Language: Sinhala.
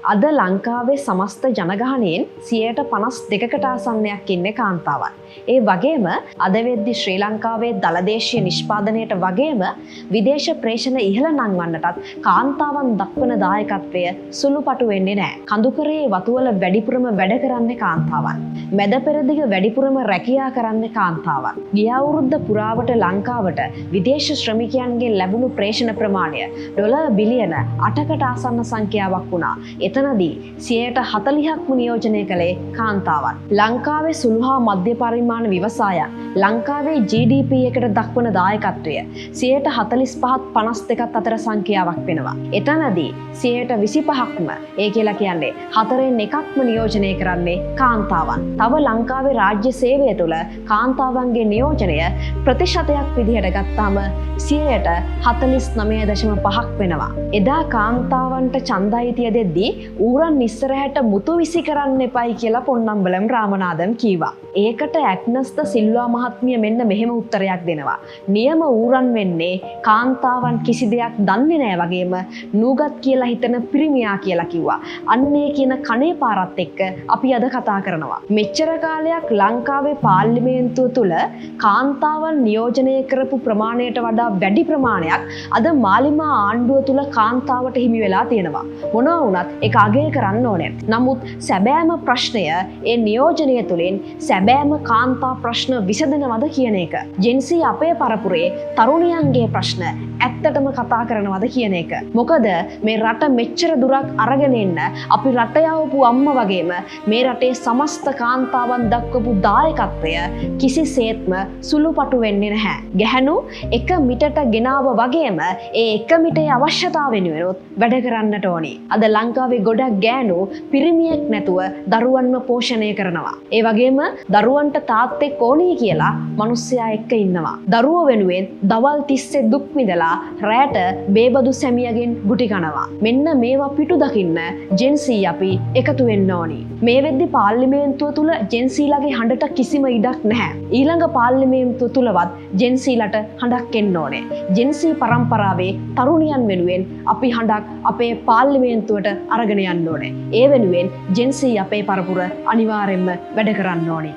අද ලංකාවේ සමස්ත ජනගහනයෙන් 52%කට ආසන්නයක් ඉන්නේ කාන්තාවන්. ඒ වගේම අද වෙද්දි ශ්‍රී ලංකාවේ දළදේශීය නිෂ්පාදනයට වගේම විදේශ ප්‍රේෂණ ඉහළ නංවන්නටත් කාන්තාවන් දක්වන දායකත්වය සුළුපටු වෙන්නේ නැහැ. කඳුකරේ වතුවල වැඩිපුරම වැඩ කරන්නේ කාන්තාවන්. මැද පෙරදිග වැඩිපුරම රැකියා කරන්නේ කාන්තාවන්. ගිය අවුරුද්ද පුරාවට ලංකාවට විදේශ ශ්‍රමිකයන්ගෙන් ලැබුණු ප්‍රේෂණ ප්‍රමාණය ඩොලර් බිලියන 8කට ආසන්න සංඛ්‍යාවක් වුණා. එතනදී 40%ක්ම නියෝජනය කළේ කාන්තාවන්. ලංකාවේ සුළු හා මධ්‍ය පරිමාණ ව්‍යවසායන් ලංකාවේ GDP එකට දක්වන දායකත්වය 45%-52% අතර සංඛ්‍යාවක් වෙනවා. එතනදී 25%ක්ම ඒ කියලා කියන්නේ 4/1ක්ම නියෝජනය කරන්නේ කාන්තාවන්. තව ලංකාවේ රාජ්‍ය සේවය තුළ කාන්තාවන්ගේ නියෝජනය ප්‍රතිශතයක් විදිහට ගත්තාම 49.5% වෙනවා. එදා කාන්තාවන්ට ඡන්දයිතිය දෙද්දී ඌරන් ඉස්සරහට මුතු විසි කරන්න එපයි කියලා පොන්නම්බලම් රාමනාදන් කීවා. ඒකට ඇග්නස් ද සිල්වා මහත්මිය මෙන්න මෙහෙම උත්තරයක් දෙනවා. නියම ඌරන් වෙන්නේ කාන්තාවන් කිසි දෙයක් දන්නේ නැහැ වගේම නූගත් කියලා හිතන පිරිමියා කියලා කිව්වා. අන්නේ කියන කණේ පාරත් එක්ක අපි අද කතා කරනවා. මෙච්චර කාලයක් ලංකාවේ පාර්ලිමේන්තුව තුල කාන්තාවන් නියෝජනය කරපු ප්‍රමාණයට වඩා වැඩි ප්‍රමාණයක් අද මාලිමා ආණ්ඩුව තුල කාන්තාවට හිමි වෙලා තියෙනවා. මොනවා වුණත් ඒක අගය කරන්න ඕනේ. නමුත් සැබෑම ප්‍රශ්නය ඒ නියෝජනය තුලින් සැබෑම කාන්තා ප්‍රශ්න විසඳනවද කියන එක. ජෙන්සී අපේ පරපුරේ තරුණියන්ගේ ප්‍රශ්න ඇත්තටම කතා කරනවද කියන එක. මොකද මේ රට මෙච්චර දුරක් අරගෙන එන්න අපි රට යවපු අම්මා වගේම මේ රටේ සමස්ත කාන්තාවන් දක්වපු දායකත්වය කිසිසේත්ම සුළුපටු වෙන්නේ නැහැ. ගැහැණු එක මිටට ගෙනාව වගේම ඒ එක මිටේ අවශ්‍යතාව වෙනුවෙනුත් වැඩ කරන්නට ඕනි. අද ලංකාවේ ගොඩක් ගෑනු පිරිමියෙක් නැතුව දරුවන්ව පෝෂණය කරනවා. ඒ වගේම දරුවන්ට තාත්තෙක් ඕනී කියලා මිනිස්සයා එක්ක ඉන්නවා. දරුවෝ වෙනුවෙන් දවල් තිස්සේ දුක් විඳලා රැට බේබදු සැමියගෙන් ගුටි කනවා. මෙන්න මේවා පිටු දකින්න ජෙන්සී අපි එකතු වෙන්න ඕනි. මේ වෙද්දි පාර්ලිමේන්තුව තුල ජෙන්සීලාගේ හඬට කිසිම ඉඩක් නැහැ. ඊළඟ පාර්ලිමේන්තුව තුලවත් ජෙන්සීලාට හඬක් එන්න ඕනේ. ජෙන්සී පරම්පරාවේ තරුණියන් වෙනුවෙන් අපි හඬක් අපේ පාර්ලිමේන්තුවට අරගෙන යන්න ඕනේ. ඒ වෙනුවෙන් ජෙන්සී අපේ පරපුර අනිවාර්යෙන්ම වැඩ කරන්න ඕනේ.